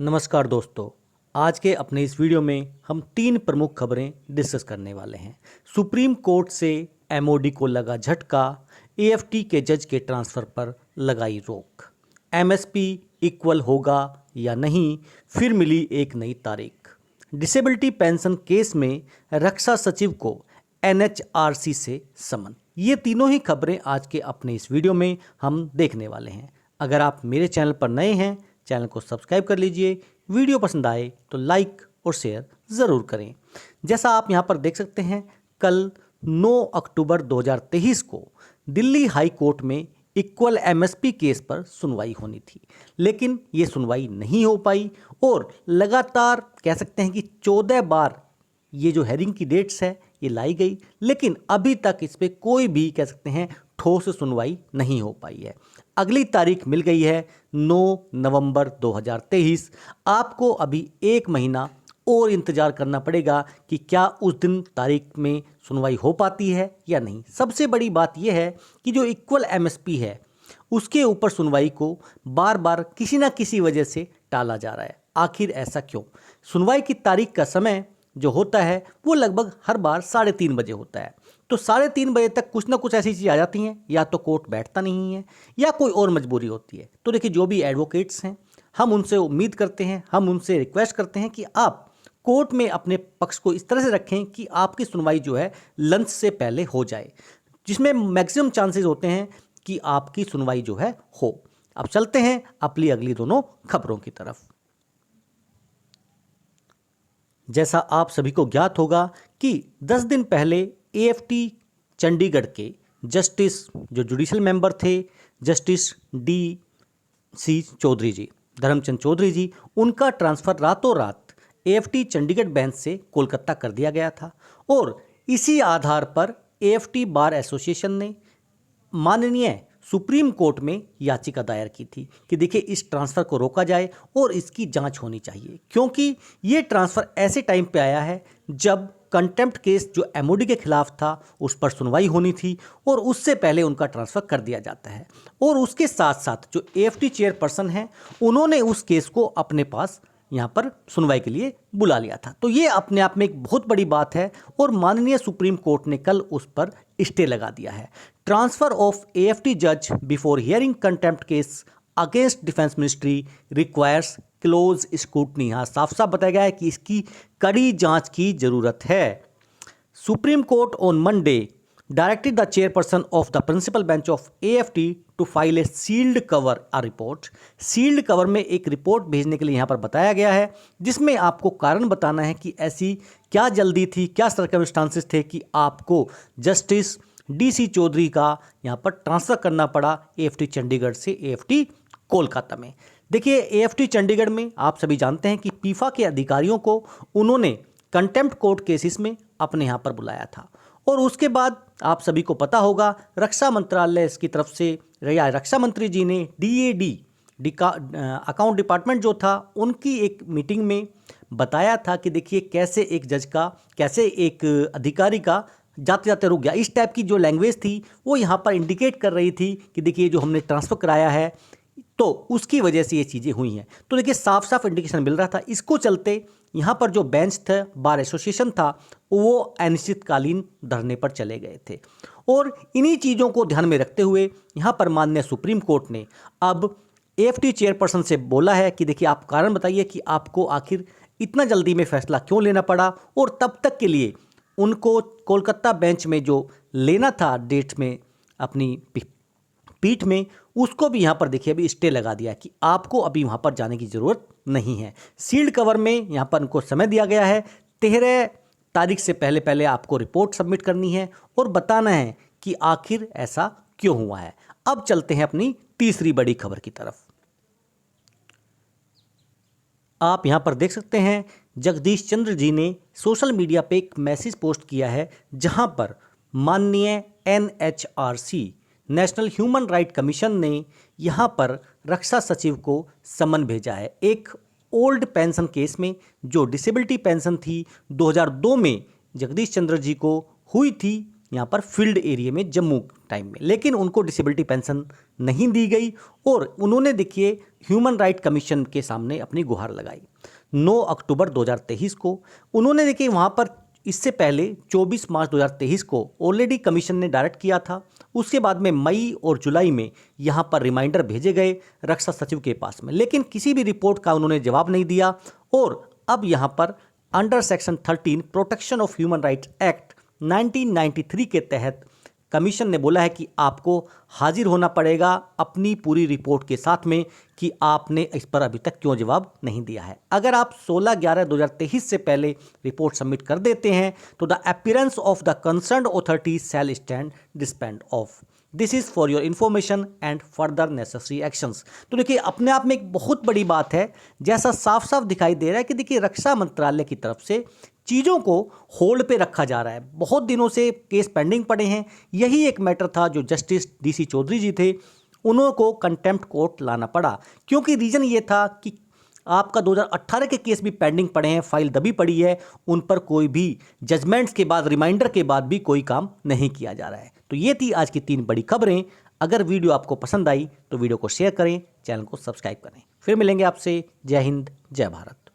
नमस्कार दोस्तों। आज के अपने इस वीडियो में हम तीन प्रमुख खबरें डिस्कस करने वाले हैं। सुप्रीम कोर्ट से एमओडी को लगा झटका, एएफटी के जज के ट्रांसफ़र पर लगाई रोक, एमएसपी इक्वल होगा या नहीं, फिर मिली एक नई तारीख, डिसेबिलिटी पेंशन केस में रक्षा सचिव को एनएचआरसी से समन। ये तीनों ही खबरें आज के अपने इस वीडियो में हम देखने वाले हैं। अगर आप मेरे चैनल पर नए हैं, चैनल को सब्सक्राइब कर लीजिए। वीडियो पसंद आए तो लाइक और शेयर ज़रूर करें। जैसा आप यहाँ पर देख सकते हैं, कल 9 अक्टूबर 2023 को दिल्ली हाई कोर्ट में इक्वल एमएसपी केस पर सुनवाई होनी थी, लेकिन ये सुनवाई नहीं हो पाई और लगातार कह सकते हैं कि 14 बार ये जो हेयरिंग की डेट्स है ये लाई गई, लेकिन अभी तक इस पर कोई भी कह सकते हैं ठोस सुनवाई नहीं हो पाई है। अगली तारीख मिल गई है 9 नवंबर 2023। आपको अभी एक महीना और इंतज़ार करना पड़ेगा कि क्या उस दिन तारीख में सुनवाई हो पाती है या नहीं। सबसे बड़ी बात यह है कि जो इक्वल एमएसपी है उसके ऊपर सुनवाई को बार बार किसी ना किसी वजह से टाला जा रहा है। आखिर ऐसा क्यों? सुनवाई की तारीख का समय जो होता है वो लगभग हर बार 3:30 बजे होता है, तो 3:30 बजे तक कुछ ना कुछ ऐसी चीज़ आ जाती हैं, या तो कोर्ट बैठता नहीं है या कोई और मजबूरी होती है। तो देखिए, जो भी एडवोकेट्स हैं, हम उनसे उम्मीद करते हैं, हम उनसे रिक्वेस्ट करते हैं कि आप कोर्ट में अपने पक्ष को इस तरह से रखें कि आपकी सुनवाई जो है लंच से पहले हो जाए, जिसमें मैक्सिमम चांसेस होते हैं कि आपकी सुनवाई जो है हो। अब चलते हैं अपनी अगली दोनों खबरों की तरफ। जैसा आप सभी को ज्ञात होगा कि 10 दिन पहले एएफटी चंडीगढ़ के जस्टिस जो जुडिशल मेंबर थे, जस्टिस डी.सी. चौधरी जी, धर्मचंद चौधरी जी, उनका ट्रांसफ़र रातों रात एएफटी चंडीगढ़ बेंच से कोलकाता कर दिया गया था और इसी आधार पर एएफटी बार एसोसिएशन ने माननीय सुप्रीम कोर्ट में याचिका दायर की थी कि देखिए, इस ट्रांसफ़र को रोका जाए और इसकी जांच होनी चाहिए, क्योंकि ये ट्रांसफ़र ऐसे टाइम पे आया है जब कंटेम्प्ट केस जो एमओडी के खिलाफ था उस पर सुनवाई होनी थी और उससे पहले उनका ट्रांसफ़र कर दिया जाता है। और उसके साथ साथ जो एएफटी चेयरपर्सन हैं, उन्होंने उस केस को अपने पास यहाँ पर सुनवाई के लिए बुला लिया था। तो ये अपने आप में एक बहुत बड़ी बात है और माननीय सुप्रीम कोर्ट ने कल उस पर स्टे लगा दिया है। ट्रांसफर ऑफ एएफटी जज before hearing contempt case against defence ministry requires close scrutiny. हाँ, साफ साफ बताया गया है कि इसकी कड़ी जांच की जरूरत है। Supreme court on Monday directed the chairperson of the principal bench of AFT to file a sealed cover a report। Sealed cover में एक रिपोर्ट भेजने के लिए यहाँ पर बताया गया है, जिसमें आपको कारण बताना है कि ऐसी क्या जल्दी थी, क्या सर्कमस्टांसेस थे कि आपको जस्टिस डी.सी. चौधरी का यहाँ पर ट्रांसफ़र करना पड़ा एएफटी चंडीगढ़ से एएफटी कोलकाता में। देखिए, एएफटी चंडीगढ़ में आप सभी जानते हैं कि पीफा के अधिकारियों को उन्होंने कंटेम्प्ट कोर्ट केसेस में अपने यहाँ पर बुलाया था और उसके बाद आप सभी को पता होगा, रक्षा मंत्रालय की तरफ से या रक्षा मंत्री जी ने डीएडी अकाउंट डिपार्टमेंट जो था उनकी एक मीटिंग में बताया था कि देखिए, कैसे एक जज का, कैसे एक अधिकारी का जाते जाते रुक गया। इस टाइप की जो लैंग्वेज थी वो यहाँ पर इंडिकेट कर रही थी कि देखिए, जो हमने ट्रांसफ़र कराया है तो उसकी वजह से ये चीज़ें हुई हैं। तो देखिए, साफ साफ इंडिकेशन मिल रहा था। इसको चलते यहाँ पर जो बेंच था, बार एसोसिएशन था, वो अनिश्चितकालीन धरने पर चले गए थे और इन्हीं चीज़ों को ध्यान में रखते हुए यहाँ पर माननीय सुप्रीम कोर्ट ने अब एएफटी चेयरपर्सन से बोला है कि देखिए, आप कारण बताइए कि आपको आखिर इतना जल्दी में फैसला क्यों लेना पड़ा, और तब तक के लिए उनको कोलकाता बेंच में जो लेना था डेट में अपनी पीठ में, उसको भी यहाँ पर देखिए अभी स्टे लगा दिया कि आपको अभी वहाँ पर जाने की ज़रूरत नहीं है। सील्ड कवर में यहाँ पर उनको समय दिया गया है, 13 तारीख से पहले पहले आपको रिपोर्ट सबमिट करनी है और बताना है कि आखिर ऐसा क्यों हुआ है। अब चलते हैं अपनी तीसरी बड़ी खबर की तरफ। आप यहाँ पर देख सकते हैं, जगदीश चंद्र जी ने सोशल मीडिया पे एक मैसेज पोस्ट किया है, जहाँ पर माननीय NHRC national human right commission ने यहाँ पर रक्षा सचिव को समन भेजा है। एक ओल्ड पेंशन केस में जो डिसेबिलिटी पेंशन थी 2002 में जगदीश चंद्र जी को हुई थी, यहाँ पर फील्ड एरिया में जम्मू टाइम में, लेकिन उनको डिसेबिलिटी पेंशन नहीं दी गई और उन्होंने देखिए ह्यूमन राइट कमीशन के सामने अपनी गुहार लगाई 9 अक्टूबर 2023 को। उन्होंने देखिए वहाँ पर इससे पहले 24 मार्च 2023 को ऑलरेडी कमीशन ने डायरेक्ट किया था। उसके बाद में मई और जुलाई में यहाँ पर रिमाइंडर भेजे गए रक्षा सचिव के पास में, लेकिन किसी भी रिपोर्ट का उन्होंने जवाब नहीं दिया। और अब यहाँ पर under section 13 protection of human rights act 1993 के तहत कमीशन ने बोला है कि आपको हाजिर होना पड़ेगा अपनी पूरी रिपोर्ट के साथ में कि आपने इस पर अभी तक क्यों जवाब नहीं दिया है। अगर आप 16/11/2023 से पहले रिपोर्ट सबमिट कर देते हैं तो the appearance of the concerned authority shall stand dispensed of. This is for your information and further necessary actions. तो देखिए अपने आप में एक बहुत बड़ी बात है, जैसा साफ साफ दिखाई दे रहा है कि देखिए रक्षा मंत्रालय की तरफ से चीज़ों को होल्ड पे रखा जा रहा है। बहुत दिनों से केस पेंडिंग पड़े हैं। यही एक मैटर था जो जस्टिस DC चौधरी जी थे, उन्हों को कंटेम्प्ट कोर्ट लाना पड़ा, क्योंकि रीज़न ये था कि आपका 2018 के केस भी पेंडिंग पड़े हैं, फाइल दबी पड़ी है, उन पर कोई भी जजमेंट्स के बाद, रिमाइंडर के बाद भी कोई काम नहीं किया जा रहा है। तो ये थी आज की 3 बड़ी खबरें। अगर वीडियो आपको पसंद आई तो वीडियो को शेयर करें, चैनल को सब्सक्राइब करें। फिर मिलेंगे आपसे। जय हिंद, जय भारत।